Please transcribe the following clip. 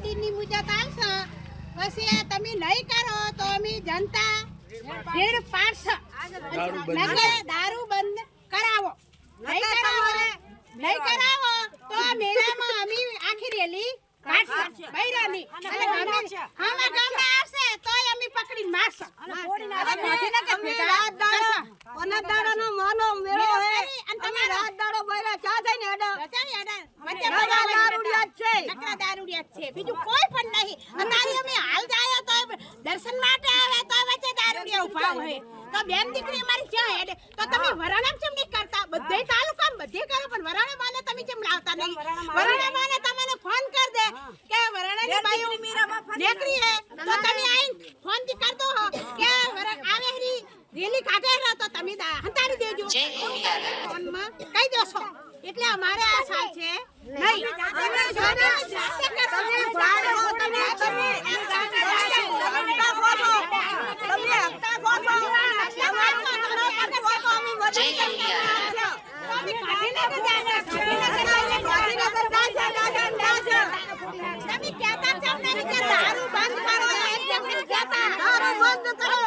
દિનની મુદત આવશે પછી તમે નહીં કરો તો અમે જનતા ભીડ પાડશે દારૂ બંધ કરાવો નહીં કરાવો તો આ મેળામાં અમે આખી રેલી કાઢશે બૈરાની અને ગામમાં આવશે તોય અમે પકડીને મારશે બીજું કોઈ પણ નહીં અત્યારે અમે હાલ જાય તો દર્શન માટે આવે તો વચ્ચે દારૂડિયા ઉભા હોય તો બેન દીકરી અમારી ક્યાં હેડે તો તમે વરાણામ કેમ નહીં કરતા બધે તાલુકામાં બધે કરો પણ વરાણા માને તમે કેમ લાવતા નહીં વરાણા માને તમને ફોન કર દે કે વરાણાની બાઈઓ નેકરી હે તો તમે આઈ ફોન થી કર દો કે આવે હરી રેલી કાઢે રહો તો તમે હંતાડી દેજો ફોનમાં કહી દેશો એટલે અમારે આ સાલ છે નહીં તમે જાતે કરશો તમે ભાડો તમે દારૂ બંધ કરો